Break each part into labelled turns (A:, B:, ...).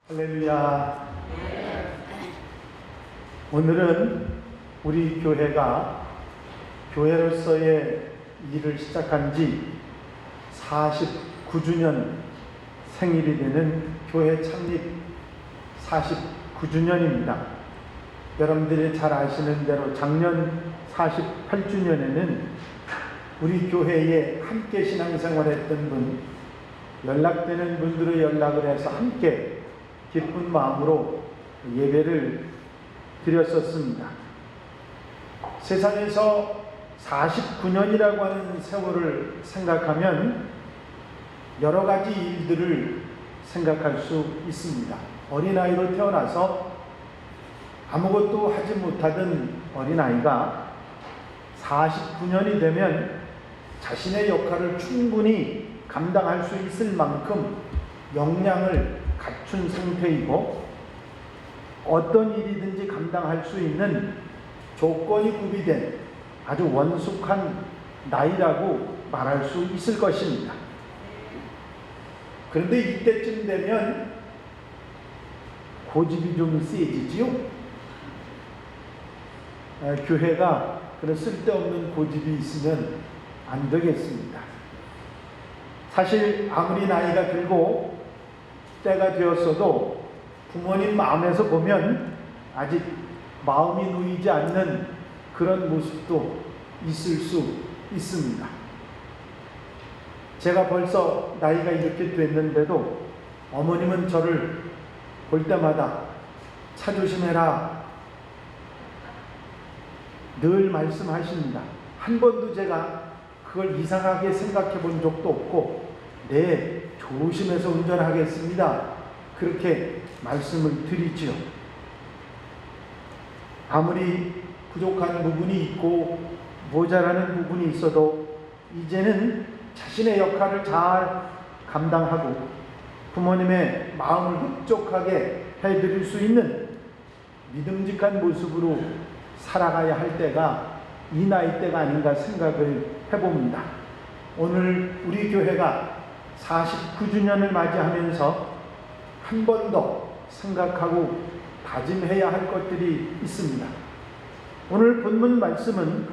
A: 할렐루야. 오늘은 우리 교회가 교회로서의 일을 시작한 지 49주년 생일이 되는 교회 창립 49주년입니다. 여러분들이 잘 아시는 대로 작년 48주년에는 우리 교회에 함께 신앙생활했던 분, 연락되는 분들의 연락을 해서 함께 기쁜 마음으로 예배를 드렸었습니다. 세상에서 49년이라고 하는 세월을 생각하면 여러 가지 일들을 생각할 수 있습니다. 어린아이로 태어나서 아무것도 하지 못하던 어린아이가 49년이 되면 자신의 역할을 충분히 감당할 수 있을 만큼 역량을 갖춘 상태이고 어떤 일이든지 감당할 수 있는 조건이 구비된 아주 원숙한 나이라고 말할 수 있을 것입니다. 그런데 이때쯤 되면 고집이 좀 세지지요? 교회가 그런 쓸데없는 고집이 있으면 안 되겠습니다. 사실 아무리 나이가 들고 때가 되었어도 부모님 마음에서 보면 아직 마음이 놓이지 않는 그런 모습도 있을 수 있습니다. 제가 벌써 나이가 이렇게 됐는데도 어머님은 저를 볼 때마다 차 조심해라 늘 말씀하십니다. 한 번도 제가 그걸 이상하게 생각해 본 적도 없고 네, 조심해서 운전하겠습니다. 그렇게 말씀을 드리지요. 아무리 부족한 부분이 있고 모자라는 부분이 있어도 이제는 자신의 역할을 잘 감당하고 부모님의 마음을 흡족하게 해드릴 수 있는 믿음직한 모습으로 살아가야 할 때가 이 나이 때가 아닌가 생각을 해봅니다. 오늘 우리 교회가 49주년을 맞이하면서 한 번 더 생각하고 다짐해야 할 것들이 있습니다. 오늘 본문 말씀은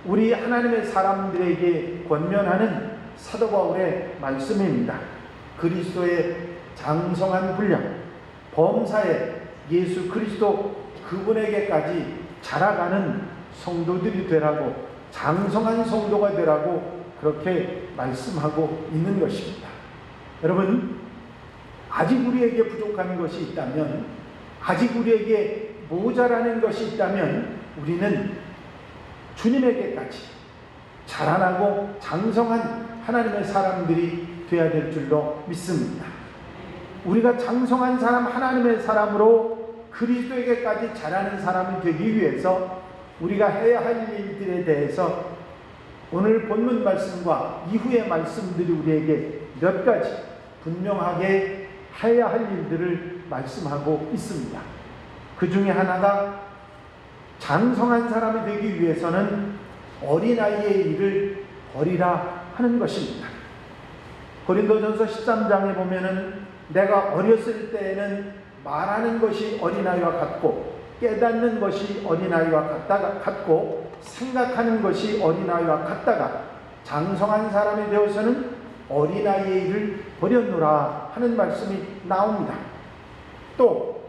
A: 우리 하나님의 사람들에게 권면하는 사도 바울의 말씀입니다. 그리스도의 장성한 분량, 범사에 예수 그리스도 그분에게까지 자라가는 성도들이 되라고, 장성한 성도가 되라고 그렇게 말씀하고 있는 것입니다. 여러분, 아직 우리에게 부족한 것이 있다면, 아직 우리에게 모자라는 것이 있다면 우리는 주님에게까지 자라나고 장성한 하나님의 사람들이 되어야 될 줄로 믿습니다. 우리가 장성한 사람, 하나님의 사람으로 그리스도에게까지 자라는 사람이 되기 위해서 우리가 해야 할 일들에 대해서 오늘 본문 말씀과 이후의 말씀들이 우리에게 몇 가지 분명하게 해야 할 일들을 말씀하고 있습니다. 그 중에 하나가 장성한 사람이 되기 위해서는 어린아이의 일을 버리라 하는 것입니다. 고린도전서 13장에 보면은 내가 어렸을 때에는 말하는 것이 어린아이와 같고 깨닫는 것이 어린아이와 같고 생각하는 것이 어린아이와 같다가 장성한 사람이 되어서는 어린아이의 일을 버렸노라 하는 말씀이 나옵니다. 또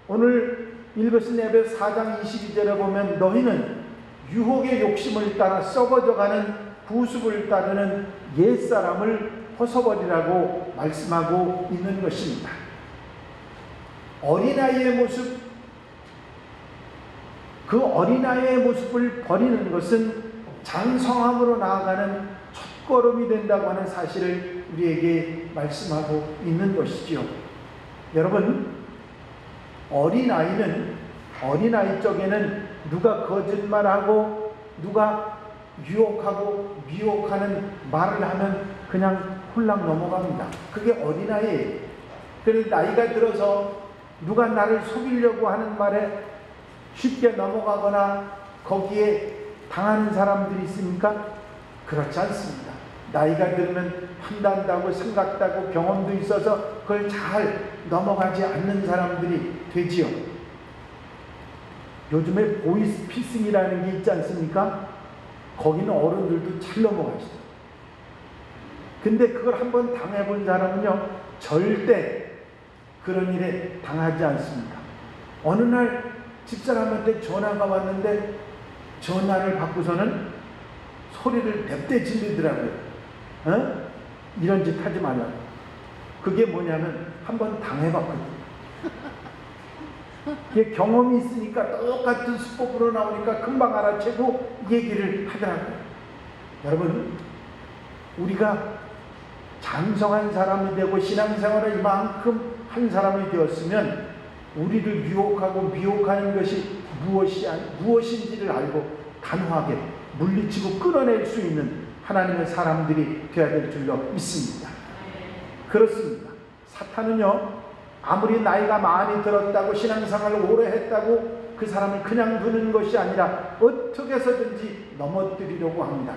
A: 오늘 읽으신 에베소 4장 22절에 보면 너희는 유혹의 욕심을 따라 썩어져가는 구습을 따르는 옛사람을 벗어버리라고 말씀하고 있는 것입니다. 어린아이의 모습, 그 어린아이의 모습을 버리는 것은 장성함으로 나아가는 첫걸음이 된다고 하는 사실을 우리에게 말씀하고 있는 것이지요. 여러분, 어린아이 쪽에는 누가 거짓말하고 누가 유혹하고 미혹하는 말을 하면 그냥 홀랑 넘어갑니다. 그게 어린아이예요. 그런데 나이가 들어서 누가 나를 속이려고 하는 말에 쉽게 넘어가거나 거기에 당하는 사람들이 있습니까? 그렇지 않습니다. 나이가 들면 판단도 생각도 하고 경험도 있어서 그걸 잘 넘어가지 않는 사람들이 되지요. 요즘에 보이스피싱이라는 게 있지 않습니까? 거기는 어른들도 잘 넘어가시죠. 근데 그걸 한번 당해본 사람은요, 절대 그런 일에 당하지 않습니다. 어느 날 집사람한테 전화가 왔는데 전화를 받고서는 소리를 냅대 질리더라고요. 이런 짓 하지 말라고. 그게 뭐냐면 한번 당해봤거든요. 이게 경험이 있으니까 똑같은 수법으로 나오니까 금방 알아채고 얘기를 하더라고요. 여러분, 우리가 장성한 사람이 되고 신앙생활을 이만큼 한 사람이 되었으면 우리를 유혹하고 미혹하는 것이 무엇인지를 알고 단호하게 물리치고 끊어낼 수 있는 하나님의 사람들이 되어야 될 줄로 믿습니다. 그렇습니다. 사탄은요, 아무리 나이가 많이 들었다고 신앙생활을 오래 했다고 그 사람을 그냥 두는 것이 아니라 어떻게 해서든지 넘어뜨리려고 합니다.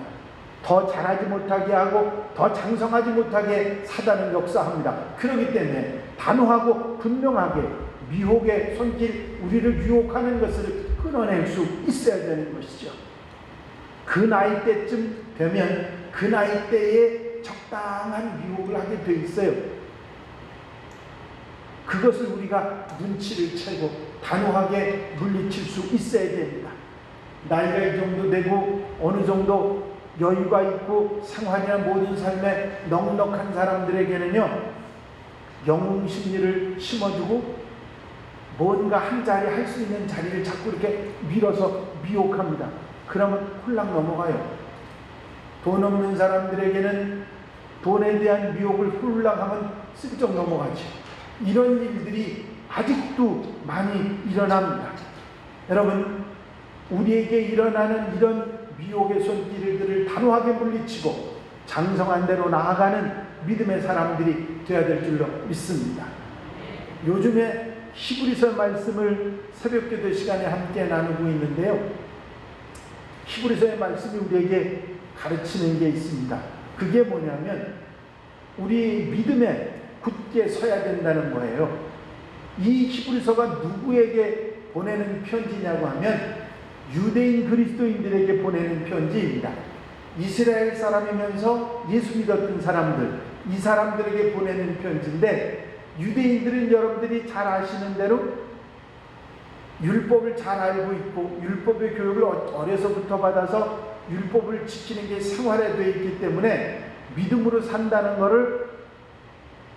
A: 더 잘하지 못하게 하고 더 장성하지 못하게 사단은 역사합니다. 그렇기 때문에 단호하고 분명하게 미혹의 손길, 우리를 유혹하는 것을 끊어낼 수 있어야 되는 것이죠. 그 나이 때쯤 되면 그 나이 때에 적당한 유혹을 하게 돼 있어요. 그것을 우리가 눈치를 채고 단호하게 물리칠 수 있어야 됩니다. 나이가 이 정도 되고 어느 정도 여유가 있고 생활이나 모든 삶에 넉넉한 사람들에게는요, 영웅 심리를 심어주고 뭔가 한 자리 할 수 있는 자리를 자꾸 이렇게 밀어서 미혹합니다. 그러면 홀랑 넘어가요. 돈 없는 사람들에게는 돈에 대한 미혹을 홀랑하면 슬쩍 넘어가죠. 이런 일들이 아직도 많이 일어납니다. 여러분, 우리에게 일어나는 이런 미혹의 손길들을 단호하게 물리치고 장성한 대로 나아가는 믿음의 사람들이 되어야 될 줄로 믿습니다. 요즘에 히브리서 말씀을 새벽기도 시간에 함께 나누고 있는데요, 히브리서의 말씀이 우리에게 가르치는 게 있습니다. 그게 뭐냐면 우리 믿음에 굳게 서야 된다는 거예요. 이 히브리서가 누구에게 보내는 편지냐고 하면 유대인 그리스도인들에게 보내는 편지입니다. 이스라엘 사람이면서 예수 믿었던 사람들, 이 사람들에게 보내는 편지인데, 유대인들은 여러분들이 잘 아시는 대로 율법을 잘 알고 있고 율법의 교육을 어려서부터 받아서 율법을 지키는 게 생활에 되어 있기 때문에 믿음으로 산다는 것을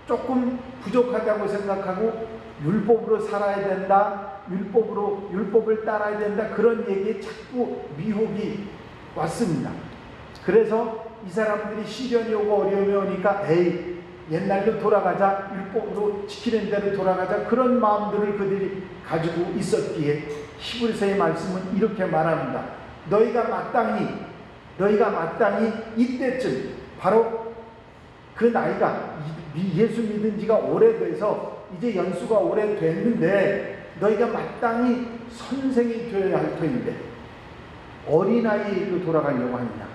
A: 조금 부족하다고 생각하고 율법으로 살아야 된다, 율법을 따라야 된다, 그런 얘기에 자꾸 미혹이 왔습니다. 그래서 이 사람들이 시련이 오고 어려움이 오니까 옛날로 돌아가자, 율법으로 지키는 대로 돌아가자, 그런 마음들을 그들이 가지고 있었기에 히브리서의 말씀은 이렇게 말합니다. 너희가 마땅히 이때쯤, 바로 그 나이가 예수 믿은 지가 오래돼서 이제 연수가 오래됐는데 너희가 마땅히 선생이 되어야 할 터인데 어린아이의 일로 돌아가려고 하느냐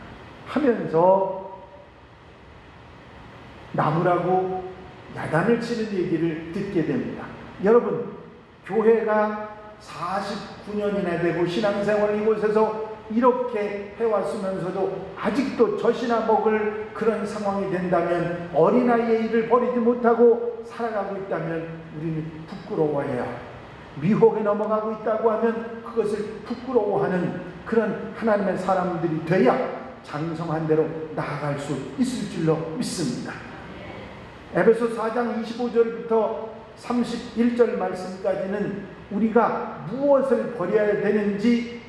A: 하면서 나무라고 야단을 치는 얘기를 듣게 됩니다. 여러분, 교회가 49년이나 되고 신앙생활 이곳에서 이렇게 해왔으면서도 아직도 젖이나 먹을 그런 상황이 된다면, 어린아이의 일을 버리지 못하고 살아가고 있다면 우리는 부끄러워해야, 미혹에 넘어가고 있다고 하면 그것을 부끄러워하는 그런 하나님의 사람들이 돼야 장성한 대로 나아갈 수 있을 줄로 믿습니다. 에베소 4장 25절부터 31절 말씀까지는 우리가 무엇을 버려야 되는지,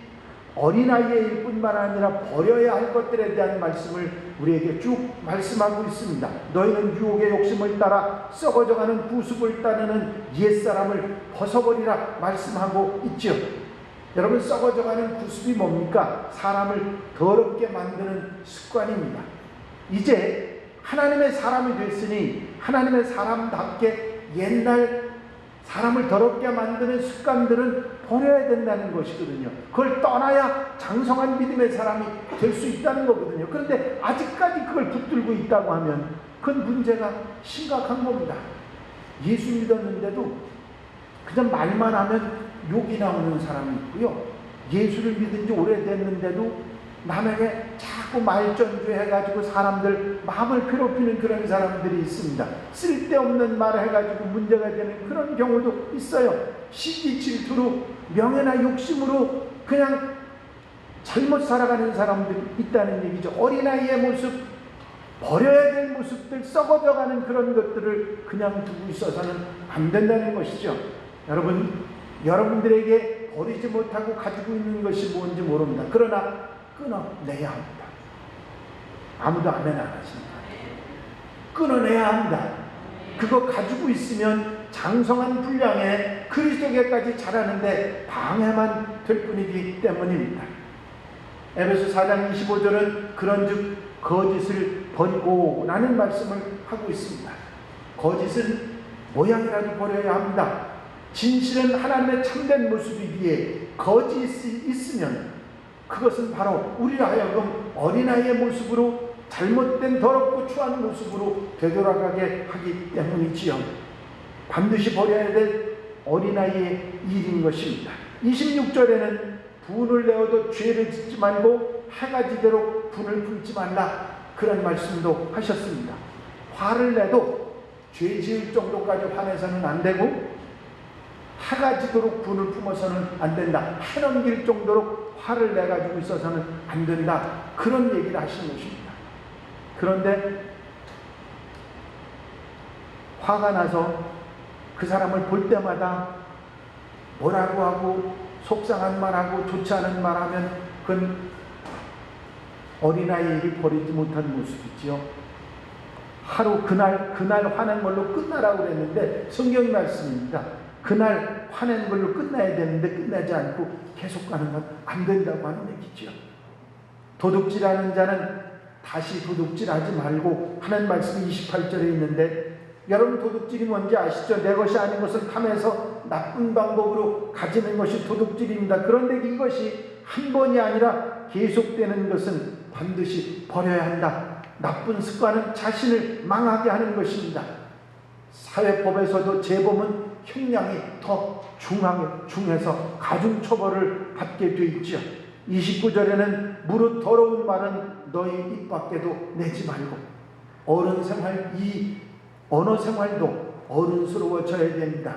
A: 어린아이의 일뿐만 아니라 버려야 할 것들에 대한 말씀을 우리에게 쭉 말씀하고 있습니다. 너희는 유혹의 욕심을 따라 썩어져가는 구습을 따르는 옛사람을 벗어버리라 말씀하고 있죠. 여러분, 썩어져가는 구습이 뭡니까? 사람을 더럽게 만드는 습관입니다. 이제 하나님의 사람이 됐으니 하나님의 사람답게 옛날 사람을 더럽게 만드는 습관들은 버려야 된다는 것이거든요. 그걸 떠나야 장성한 믿음의 사람이 될 수 있다는 거거든요. 그런데 아직까지 그걸 붙들고 있다고 하면 그건 문제가 심각한 겁니다. 예수 믿었는데도 그냥 말만 하면 욕이 나오는 사람이 있고요. 예수를 믿은 지 오래됐는데도 남에게 자꾸 말전주 해가지고 사람들 마음을 괴롭히는 그런 사람들이 있습니다. 쓸데없는 말을 해가지고 문제가 되는 그런 경우도 있어요. 시기 질투로 명예나 욕심으로 그냥 잘못 살아가는 사람들이 있다는 얘기죠. 어린아이의 모습, 버려야 될 모습들, 썩어져가는 그런 것들을 그냥 두고 있어서는 안 된다는 것이죠. 여러분들에게 버리지 못하고 가지고 있는 것이 뭔지 모릅니다. 그러나 끊어내야 합니다. 아무도 아멘 안 하십니다. 끊어내야 합니다. 그거 가지고 있으면 장성한 분량에 그리스도께까지 자라는데 방해만 될 뿐이기 때문입니다. 에베소 4장 25절은 그런즉 거짓을 버리고 라는 말씀을 하고 있습니다. 거짓은 모양이라도 버려야 합니다. 진실은 하나님의 참된 모습이기에 거짓이 있으면 그것은 바로 우리로 하여금 어린아이의 모습으로 잘못된 더럽고 추한 모습으로 되돌아가게 하기 때문이지요. 반드시 버려야 될 어린아이의 일인 것입니다. 26절에는 분을 내어도 죄를 짓지 말고 해가 지도록 분을 품지 말라 그런 말씀도 하셨습니다. 화를 내도 죄 지을 정도까지 화내서는 안 되고 해가 지도록 분을 품어서는 안 된다. 해 넘길 정도로 화를 내가지고 있어서는 안 된다. 그런 얘기를 하시는 것입니다. 그런데 화가 나서 그 사람을 볼 때마다 뭐라고 하고 속상한 말하고 좋지 않은 말하면 그건 어린아이를 버리지 못한 모습이지요. 하루 그날 화낸 걸로 끝나라고 그랬는데 성경이 말씀입니다. 그날 화낸 걸로 끝나야 되는데 끝나지 않고 계속 가는 건 안 된다고 하는 얘기죠. 도둑질하는 자는 다시 도둑질하지 말고 하는 말씀이 28절에 있는데 여러분 도둑질이 뭔지 아시죠? 내 것이 아닌 것을 탐해서 나쁜 방법으로 가지는 것이 도둑질입니다. 그런데 이것이 한 번이 아니라 계속되는 것은 반드시 버려야 한다. 나쁜 습관은 자신을 망하게 하는 것입니다. 사회법에서도 재범은 형량이 더 중해서 가중처벌을 받게 되어 있죠. 29절에는 무릇 더러운 말은 너희 입 밖에도 내지 말고 어른 생활, 이 언어 생활도 어른스러워져야 됩니다.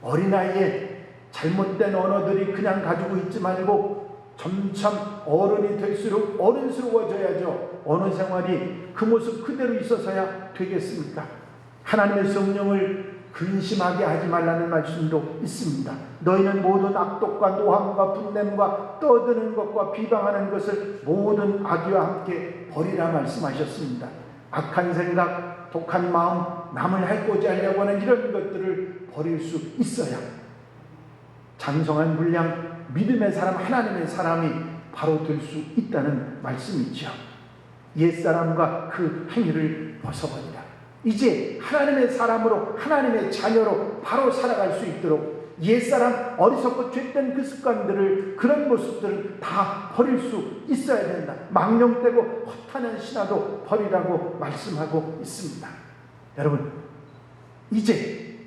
A: 어린아이의 잘못된 언어들이 그냥 가지고 있지 말고 점점 어른이 될수록 어른스러워져야죠. 언어 생활이 그 모습 그대로 있어서야 되겠습니까? 하나님의 성령을 근심하게 하지 말라는 말씀도 있습니다. 너희는 모든 악독과 노함과 분냄과 떠드는 것과 비방하는 것을 모든 악의와 함께 버리라 말씀하셨습니다. 악한 생각, 독한 마음, 남을 해코지 하려고 하는 이런 것들을 버릴 수 있어야 장성한 분량, 믿음의 사람, 하나님의 사람이 바로 될 수 있다는 말씀이죠. 옛사람과 그 행위를 벗어버리라. 이제 하나님의 사람으로, 하나님의 자녀로 바로 살아갈 수 있도록 옛사람, 어리석고 죄된 그 습관들을, 그런 모습들을 다 버릴 수 있어야 된다. 망령되고 허탄한 신화도 버리라고 말씀하고 있습니다. 여러분, 이제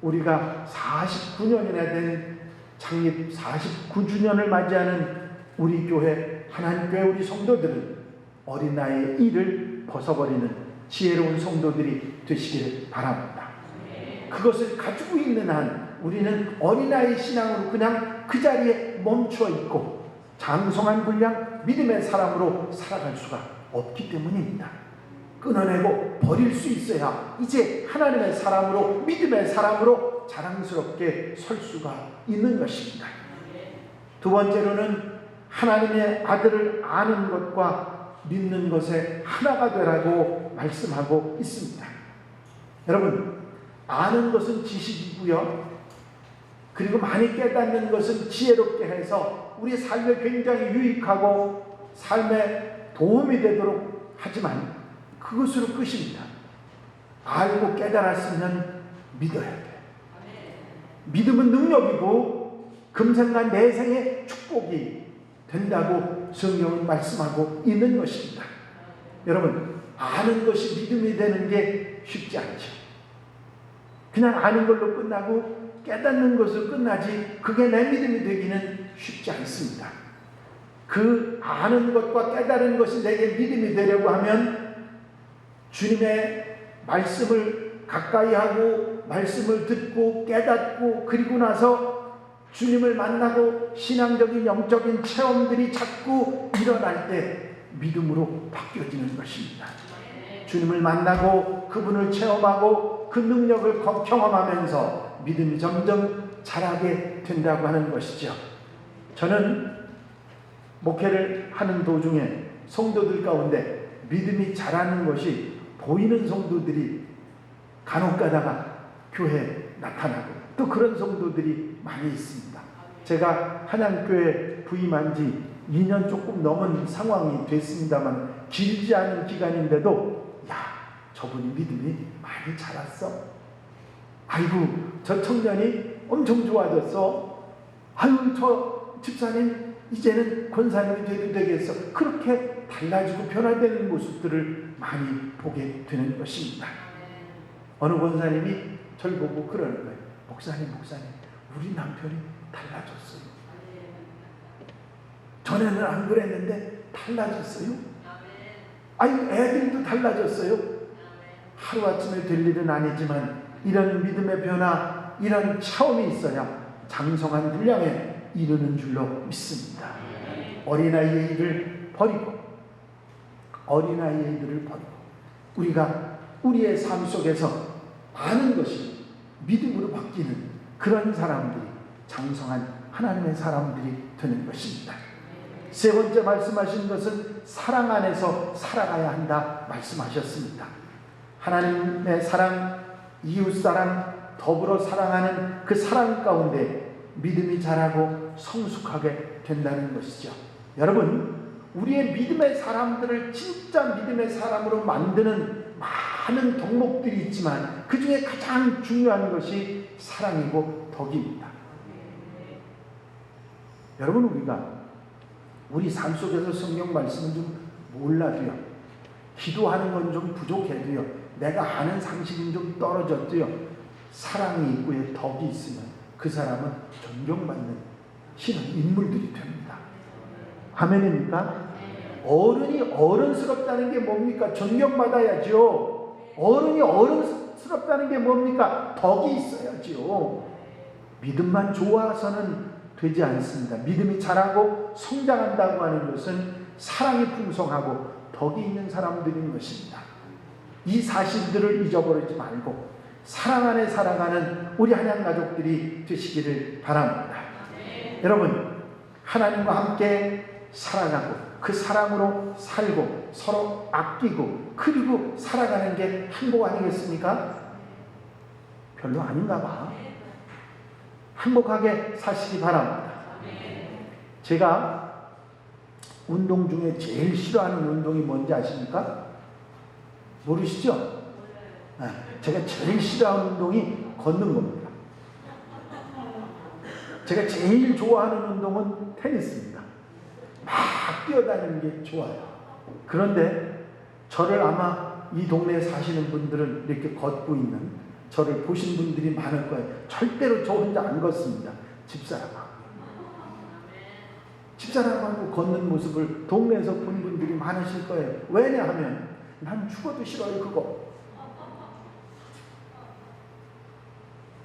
A: 우리가 49년이나 된 창립 49주년을 맞이하는 우리 교회, 하나님교회 우리 성도들은 어린아이의 일을 벗어버리는 지혜로운 성도들이 되시기를 바랍니다. 그것을 가지고 있는 한 우리는 어린아이 신앙으로 그냥 그 자리에 멈춰 있고 장성한 분량 믿음의 사람으로 살아갈 수가 없기 때문입니다. 끊어내고 버릴 수 있어야 이제 하나님의 사람으로, 믿음의 사람으로 자랑스럽게 설 수가 있는 것입니다. 두 번째로는 하나님의 아들을 아는 것과 믿는 것에 하나가 되라고 말씀하고 있습니다. 여러분, 아는 것은 지식이고요. 그리고 많이 깨닫는 것은 지혜롭게 해서 우리 삶에 굉장히 유익하고 삶에 도움이 되도록 하지만 그것으로 끝입니다. 알고 깨달았으면 믿어야 돼요. 믿음은 능력이고 금생과 내생의 축복이 된다고 성경은 말씀하고 있는 것입니다. 여러분, 아는 것이 믿음이 되는 게 쉽지 않죠. 그냥 아는 걸로 끝나고 깨닫는 것으로 끝나지 그게 내 믿음이 되기는 쉽지 않습니다. 그 아는 것과 깨달은 것이 내게 믿음이 되려고 하면 주님의 말씀을 가까이 하고 말씀을 듣고 깨닫고 그리고 나서 주님을 만나고 신앙적인 영적인 체험들이 자꾸 일어날 때 믿음으로 바뀌어지는 것입니다. 주님을 만나고 그분을 체험하고 그 능력을 경험하면서 믿음이 점점 자라게 된다고 하는 것이죠. 저는 목회를 하는 도중에 성도들 가운데 믿음이 자라는 것이 보이는 성도들이 간혹 가다가 교회에 나타나고 또 그런 성도들이 많이 있습니다. 제가 한양교회 부임한 지 2년 조금 넘은 상황이 됐습니다만 길지 않은 기간인데도 야, 저분이 믿음이 많이 자랐어. 아이고, 저 청년이 엄청 좋아졌어. 아유, 저 집사님 이제는 권사님이 돼도 되겠어. 그렇게 달라지고 변화되는 모습들을 많이 보게 되는 것입니다. 어느 권사님이 저를 보고 그러는 거예요. 목사님, 우리 남편이 달라졌어요. 전에는 안 그랬는데 달라졌어요. 아유, 애들도 달라졌어요. 하루아침에 될 일은 아니지만 이런 믿음의 변화, 이런 체험이 있어야 장성한 분량에 이르는 줄로 믿습니다. 어린아이의 일을 버리고 우리가 우리의 삶 속에서 아는 것이 믿음으로 바뀌는 그런 사람들이 장성한 하나님의 사람들이 되는 것입니다. 세 번째 말씀하신 것은 사랑 안에서 살아가야 한다 말씀하셨습니다. 하나님의 사랑, 이웃 사랑, 더불어 사랑하는 그 사랑 가운데 믿음이 자라고 성숙하게 된다는 것이죠. 여러분, 우리의 믿음의 사람들을 진짜 믿음의 사람으로 만드는 많은 덕목들이 있지만 그 중에 가장 중요한 것이 사랑이고 덕입니다. 여러분, 우리가 우리 삶 속에서 성경 말씀을 좀 몰라도요, 기도하는 건 좀 부족해도요, 내가 아는 상식은 좀 떨어졌도요, 사랑이 있고 덕이 있으면 그 사람은 존경받는 신은 인물들이 됩니다. 아멘입니까? 어른이 어른스럽다는 게 뭡니까? 존경받아야죠. 어른이 어른스럽다는 게 뭡니까? 덕이 있어야죠. 믿음만 좋아서는 되지 않습니다. 믿음이 자라고 성장한다고 하는 것은 사랑이 풍성하고 덕이 있는 사람들인 것입니다. 이 사실들을 잊어버리지 말고 사랑 안에 살아가는 우리 한양 가족들이 되시기를 바랍니다. 여러분, 하나님과 함께 살아가고 그 사랑으로 살고 서로 아끼고 그리고 살아가는 게 행복 아니겠습니까? 별로 아닌가 봐. 행복하게 사시기 바랍니다. 제가 운동 중에 제일 싫어하는 운동이 뭔지 아십니까? 모르시죠? 제가 제일 싫어하는 운동이 걷는 겁니다. 제가 제일 좋아하는 운동은 테니스입니다. 막 뛰어다니는 게 좋아요. 그런데 저를 아마 이 동네에 사시는 분들은 이렇게 걷고 있는 저를 보신 분들이 많을 거예요. 절대로 저 혼자 안 걷습니다. 집사람하고 걷는 모습을 동네에서 본 분들이 많으실 거예요. 왜냐하면 난 죽어도 싫어요, 그거.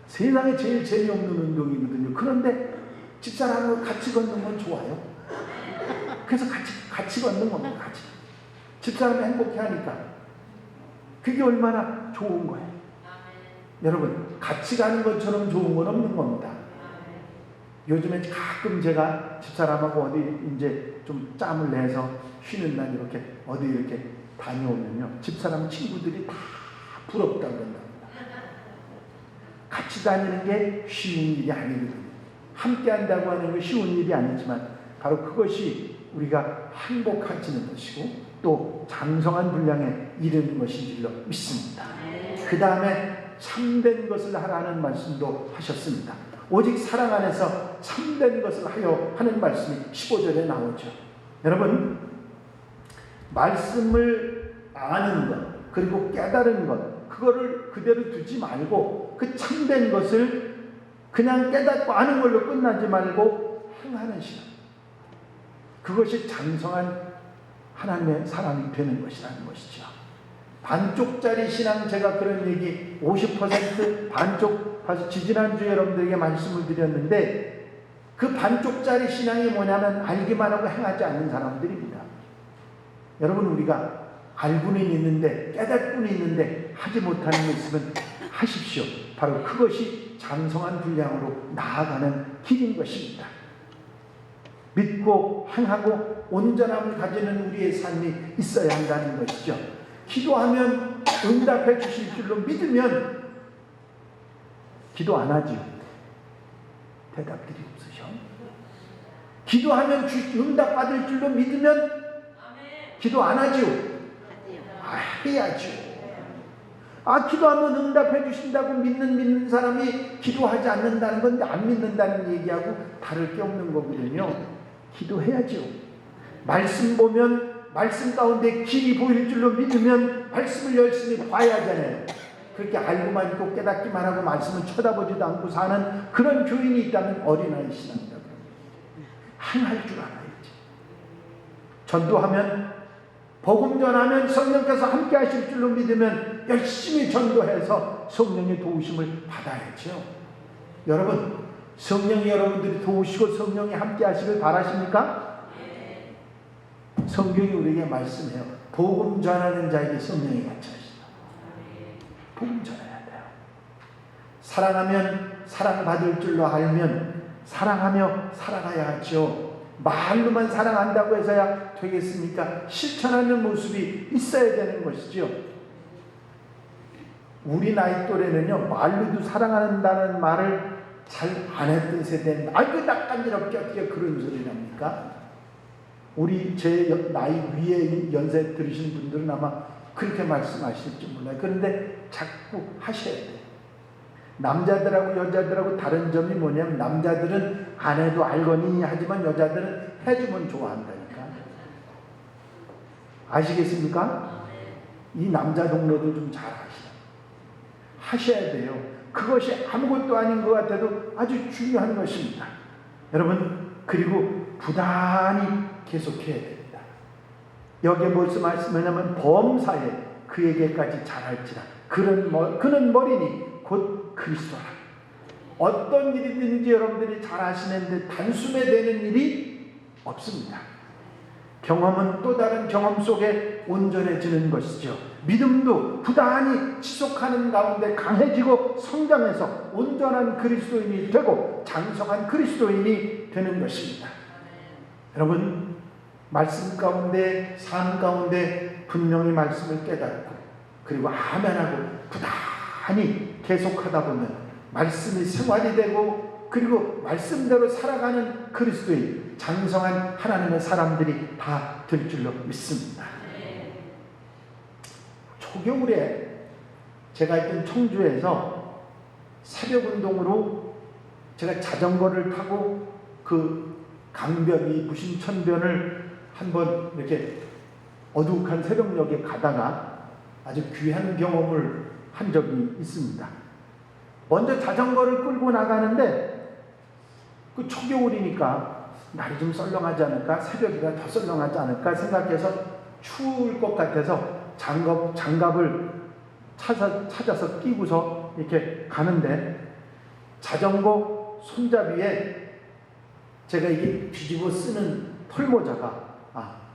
A: 세상에 제일 재미없는 운동이거든요. 그런데 집사람하고 같이 걷는 건 좋아요. 그래서 같이 걷는 겁니다. 같이. 집사람이 행복해하니까. 그게 얼마나 좋은 거예요. 여러분, 같이 가는 것처럼 좋은 건 없는 겁니다. 요즘에 가끔 제가 집사람하고 어디 이제 좀 짬을 내서 쉬는 날 이렇게 어디 이렇게 다녀오면요, 집사람 친구들이 다 부럽다 그런답니다. 같이 다니는 게 쉬운 일이 아니거든요. 함께 한다고 하는 게 쉬운 일이 아니지만 바로 그것이 우리가 행복해지는 것이고 또 장성한 분량에 이르는 것인 줄로 믿습니다. 그 다음에 참된 것을 하라는 말씀도 하셨습니다. 오직 사랑 안에서 참된 것을 하여 하는 말씀이 15절에 나오죠. 여러분, 말씀을 아는 것 그리고 깨달은 것 그거를 그대로 두지 말고 그 참된 것을 그냥 깨닫고 아는 걸로 끝나지 말고 행하는 신앙, 그것이 장성한 하나님의 사람이 되는 것이라는 것이죠. 반쪽짜리 신앙, 제가 그런 얘기 50% 반쪽 봐서 지지난주에 여러분들에게 말씀을 드렸는데, 그 반쪽짜리 신앙이 뭐냐면 알기만 하고 행하지 않는 사람들입니다. 여러분, 우리가 알고는 있는데 깨닫고는 있는데 하지 못하는 게 있으면 하십시오. 바로 그것이 장성한 분량으로 나아가는 길인 것입니다. 믿고 행하고 온전함을 가지는 우리의 삶이 있어야 한다는 것이죠. 기도하면 응답해 주실 줄로 믿으면 기도 안 하지요. 대답들이 없으셔. 기도하면 응답 받을 줄로 믿으면 기도 안 하지요. 해야죠. 기도하면 응답해 주신다고 믿는 사람이 기도하지 않는다는 건데 안 믿는다는 얘기하고 다를 게 없는 거거든요. 기도해야죠. 말씀 보면 말씀 가운데 길이 보일 줄로 믿으면 말씀을 열심히 봐야 하잖아요. 그렇게 알고만 있고 깨닫기만 하고 말씀을 쳐다보지도 않고 사는 그런 교인이 있다면 어린아이 신앙이라고 행할 줄 알아야지. 전도하면, 복음 전하면 성령께서 함께 하실 줄로 믿으면 열심히 전도해서 성령의 도우심을 받아야죠. 여러분, 성령이 여러분들이 도우시고 성령이 함께 하시길 바라십니까? 성경이 우리에게 말씀해요. 복음 전하는 자에게 성령이 같이 하시다. 복음 전해야 돼요. 사랑하면 사랑받을 줄로 알면 사랑하며 살아가야 하죠. 말로만 사랑한다고 해서야 되겠습니까? 실천하는 모습이 있어야 되는 것이죠. 우리 나이 또래는요, 말로도 사랑한다는 말을 잘 안 했던 세대는 그 낯간지럽게 어떻게 그런 소리를 합니까? 우리 제 나이 위에 연세 들으신 분들은 아마 그렇게 말씀하실지 몰라요. 그런데 자꾸 하셔야 돼요. 남자들하고 여자들하고 다른 점이 뭐냐면, 남자들은 안 해도 알거니 하지만 여자들은 해주면 좋아한다니까. 아시겠습니까? 이 남자 동료들 좀 잘 하셔야 돼요. 그것이 아무것도 아닌 것 같아도 아주 중요한 것입니다. 여러분, 그리고 부단히 계속해야 됩니다. 여기에 무슨 말씀이냐면, 범사에 그에게까지 잘할지라 그는 머리니 곧 그리스도라. 어떤 일이든지 여러분들이 잘 하시는데 단숨에 되는 일이 없습니다. 경험은 또 다른 경험 속에 온전해지는 것이죠. 믿음도 부단히 지속하는 가운데 강해지고 성장해서 온전한 그리스도인이 되고 장성한 그리스도인이 되는 것입니다. 여러분, 말씀 가운데, 삶 가운데 분명히 말씀을 깨닫고 그리고 아멘하고 부단히 계속하다 보면 말씀이 생활이 되고, 그리고 말씀대로 살아가는 그리스도인, 장성한 하나님의 사람들이 다 될 줄로 믿습니다. 초겨울에 제가 있던 청주에서 새벽 운동으로 제가 자전거를 타고 그 강변이 무심천변을 한번 이렇게 어둑한 새벽녘에 가다가 아주 귀한 경험을 한 적이 있습니다. 먼저 자전거를 끌고 나가는데 그 초겨울이니까 날이 좀 썰렁하지 않을까, 새벽이라 더 썰렁하지 않을까 생각해서 추울 것 같아서 장갑을 찾아서 끼고서 이렇게 가는데, 자전거 손잡이에 제가 이게 뒤집어 쓰는 털모자가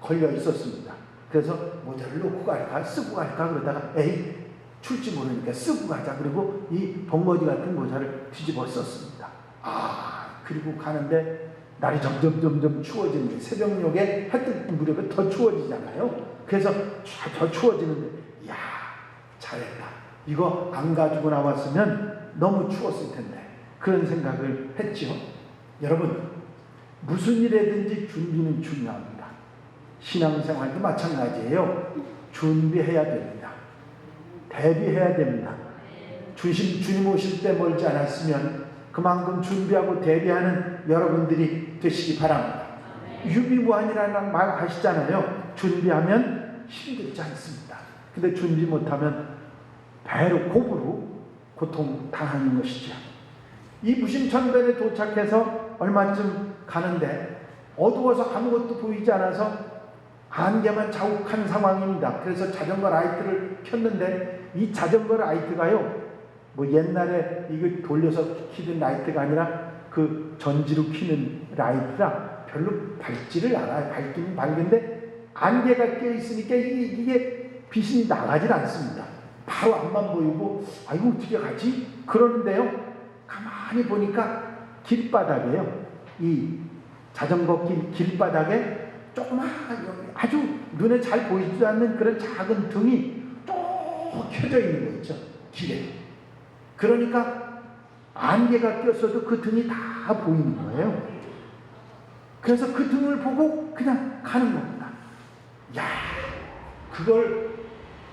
A: 걸려 있었습니다. 그래서 모자를 놓고 갈까 쓰고 갈까 그러다가 출지 모르니까 쓰고 가자. 그리고 이 벙거지 같은 모자를 뒤집어 썼습니다. 그리고 가는데 날이 점점 추워지는데, 새벽녘에 해뜰 무렵에 더 추워지잖아요. 그래서 더 추워지는데, 이야, 잘했다. 이거 안 가지고 나왔으면 너무 추웠을 텐데. 그런 생각을 했죠. 여러분, 무슨 일에든지 준비는 중요합니다. 신앙생활도 마찬가지예요. 준비해야 됩니다. 대비해야 됩니다. 주님 오실 때 멀지 않았으면 그만큼 준비하고 대비하는 여러분들이 되시기 바랍니다. 유비무환이라는 말 하시잖아요. 준비하면 힘들지 않습니다. 근데 준비 못하면 배로 고부로 고통 당하는 것이죠. 이 무심천변에 도착해서 얼마쯤 가는데 어두워서 아무것도 보이지 않아서 안개만 자욱한 상황입니다. 그래서 자전거 라이트를 켰는데 이 자전거 라이트가요, 뭐 옛날에 이거 돌려서 키는 라이트가 아니라 그 전지로 키는 라이트라 별로 밝지를 않아요. 밝기는 밝은데 안개가 껴있으니까 이게 빛이 나가질 않습니다. 바로 앞만 보이고 아이고 어떻게 가지? 그러는데요, 가만히 보니까 길바닥에요, 이 자전거 길바닥에 조그마한 아주 눈에 잘 보이지도 않는 그런 작은 등이 쭉 켜져 있는 거 있죠, 길에. 그러니까 안개가 꼈어도 그 등이 다 보이는 거예요. 그래서 그 등을 보고 그냥 가는 겁니다. 야, 그걸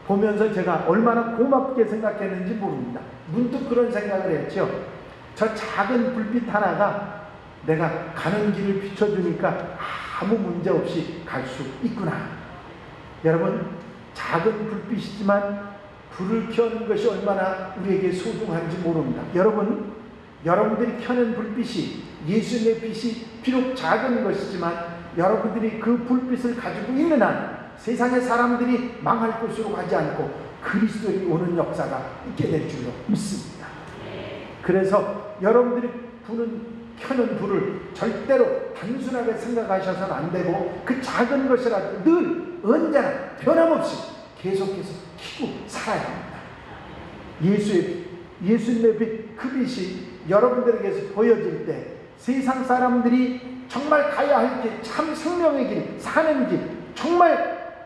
A: 보면서 제가 얼마나 고맙게 생각했는지 모릅니다. 문득 그런 생각을 했죠. 저 작은 불빛 하나가 내가 가는 길을 비춰주니까 아무 문제 없이 갈 수 있구나. 여러분, 작은 불빛이지만 불을 켜는 것이 얼마나 우리에게 소중한지 모릅니다. 여러분, 여러분들이 켜는 불빛이, 예수님의 빛이 비록 작은 것이지만 여러분들이 그 불빛을 가지고 있는 한 세상의 사람들이 망할 곳으로 가지 않고 그리스도의 오는 역사가 있게 될 줄로 믿습니다. 그래서 여러분들이 켜는 불을 절대로 단순하게 생각하셔서는 안 되고 그 작은 것이라도 늘 언제나 변함없이 계속해서 켜고 살아야 합니다. 예수님의 빛, 그 빛이 여러분들에게서 보여질 때 세상 사람들이 정말 가야 할 길, 참 생명의 길, 사는 길, 정말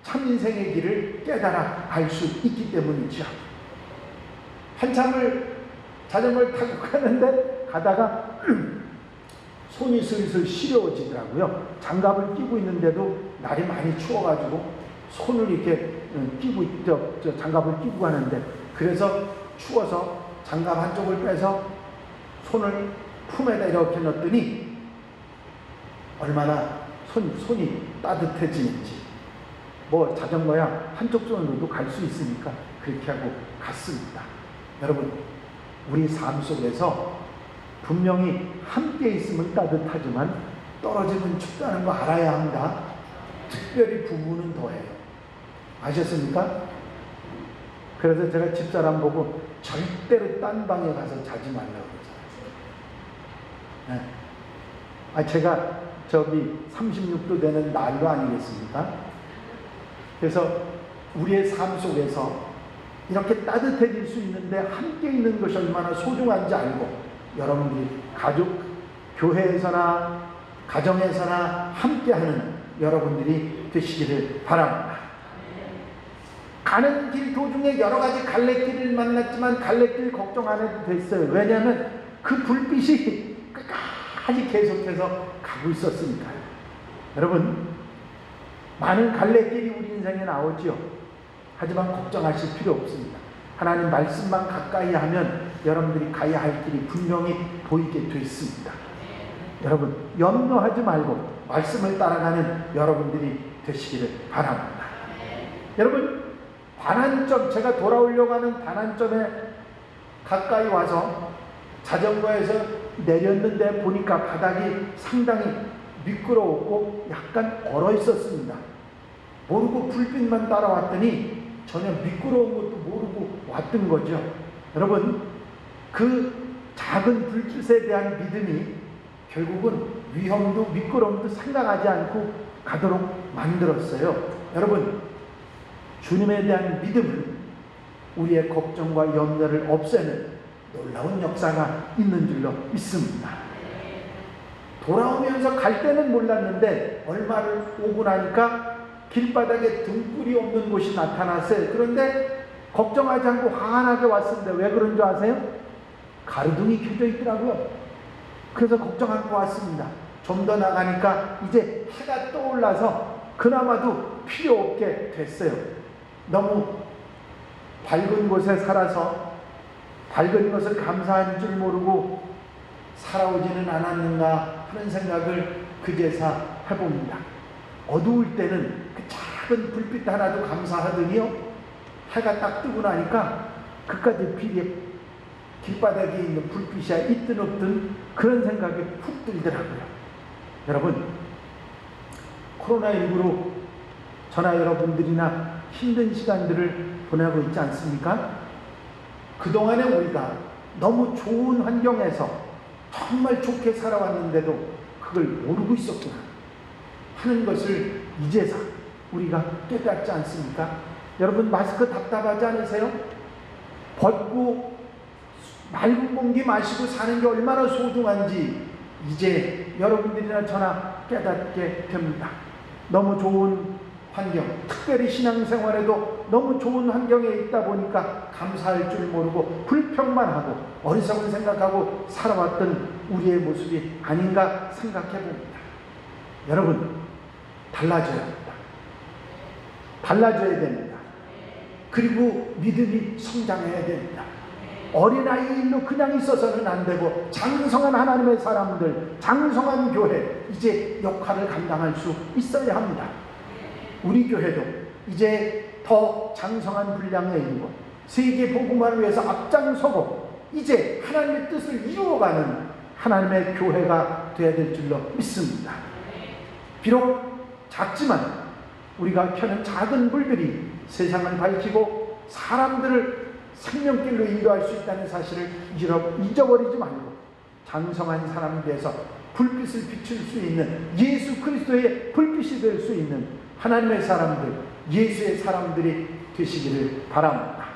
A: 참 인생의 길을 깨달아 알 수 있기 때문이죠. 한참을 자전거를 타고 가는데 가다가 손이 슬슬 시려워지더라고요. 장갑을 끼고 있는데도 날이 많이 추워가지고 손을 이렇게 끼고 장갑을 끼고 가는데, 그래서 추워서 장갑 한쪽을 빼서 손을 품에다 이렇게 넣었더니 얼마나 손이 따뜻해지는지. 뭐 자전거야 한쪽 손으로도 갈 수 있으니까 그렇게 하고 갔습니다. 여러분, 우리 삶 속에서 분명히 함께 있으면 따뜻하지만 떨어지면 춥다는 거 알아야 합니다. 특별히 부부는 더해요. 아셨습니까? 그래서 제가 집사람 보고 절대로 딴 방에 가서 자지 말라고 그러잖아요. 네. 제가 36도 되는 난로 아니겠습니까? 그래서 우리의 삶 속에서 이렇게 따뜻해질 수 있는데 함께 있는 것이 얼마나 소중한지 알고 여러분들이 가족, 교회에서나 가정에서나 함께하는 여러분들이 되시기를 바랍니다. 가는 길 도중에 여러 가지 갈래길을 만났지만 갈래길 걱정 안 해도 됐어요. 왜냐하면 그 불빛이 끝까지 계속해서 가고 있었으니까요. 여러분, 많은 갈래길이 우리 인생에 나오지요. 하지만 걱정하실 필요 없습니다. 하나님 말씀만 가까이 하면 여러분들이 가야 할 길이 분명히 보이게 돼 있습니다. 여러분, 염려하지 말고 말씀을 따라가는 여러분들이 되시기를 바랍니다. 여러분, 반환점, 제가 돌아오려고 하는 반환점에 가까이 와서 자전거에서 내렸는데 보니까 바닥이 상당히 미끄러웠고 약간 얼어 있었습니다. 모르고 불빛만 따라왔더니 전혀 미끄러운 것도 모르고 왔던 거죠. 여러분, 그 작은 불빛에 대한 믿음이 결국은 위험도 미끄러움도 생각하지 않고 가도록 만들었어요. 여러분, 주님에 대한 믿음은 우리의 걱정과 염려를 없애는 놀라운 역사가 있는 줄로 믿습니다. 돌아오면서 갈 때는 몰랐는데 얼마를 오고 나니까 길바닥에 등불이 없는 곳이 나타났어요. 그런데 걱정하지 않고 환하게 왔습니다. 왜 그런 줄 아세요? 가로등이 켜져 있더라고요. 그래서 걱정 않고 왔습니다. 좀 더 나가니까 이제 해가 떠올라서 그나마도 필요 없게 됐어요. 너무 밝은 곳에 살아서 밝은 것을 감사한 줄 모르고 살아오지는 않았는가 하는 생각을 그제서 해봅니다. 어두울 때는 그 작은 불빛 하나도 감사하더니요, 해가 딱 뜨고 나니까 그까지 비에 길바닥에 있는 불빛이 있든 없든 그런 생각이 푹 들더라고요. 여러분, 코로나19로 저나 여러분들이나 힘든 시간들을 보내고 있지 않습니까? 그동안에 우리가 너무 좋은 환경에서 정말 좋게 살아왔는데도 그걸 모르고 있었구나 하는 것을 이제서 우리가 깨닫지 않습니까? 여러분, 마스크 답답하지 않으세요? 벗고 맑은 공기 마시고 사는 게 얼마나 소중한지 이제 여러분들이나 저나 깨닫게 됩니다. 너무 좋은 환경, 특별히 신앙생활에도 너무 좋은 환경에 있다 보니까 감사할 줄 모르고 불평만 하고 어리석은 생각하고 살아왔던 우리의 모습이 아닌가 생각해 봅니다. 여러분, 달라져야 합니다. 달라져야 됩니다. 그리고 믿음이 성장해야 됩니다. 어린아이 일로 그냥 있어서는 안 되고 장성한 하나님의 사람들, 장성한 교회, 이제 역할을 감당할 수 있어야 합니다. 우리 교회도 이제 더 장성한 분량에 이르고 세계 복음화를 위해서 앞장서고 이제 하나님의 뜻을 이루어가는 하나님의 교회가 되어야 될 줄로 믿습니다. 비록 작지만 우리가 켜는 작은 불들이 세상을 밝히고 사람들을 생명길로 인도할 수 있다는 사실을 잊어버리지 말고 장성한 사람이 돼서 불빛을 비출 수 있는 예수 그리스도의 불빛이 될 수 있는 하나님의 사람들, 예수의 사람들이 되시기를 바랍니다.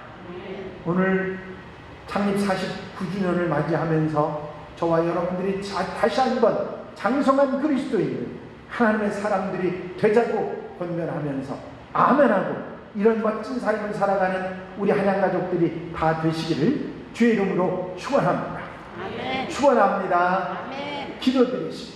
A: 오늘 창립 49주년을 맞이하면서 저와 여러분들이 다시 한번 장성한 그리스도인들, 하나님의 사람들이 되자고 권면하면서 아멘하고 이런 멋진 삶을 살아가는 우리 한양 가족들이 다 되시기를 주의 이름으로 축원합니다.
B: 아멘.
A: 축원합니다.
B: 아멘.
A: 기도드리십니다.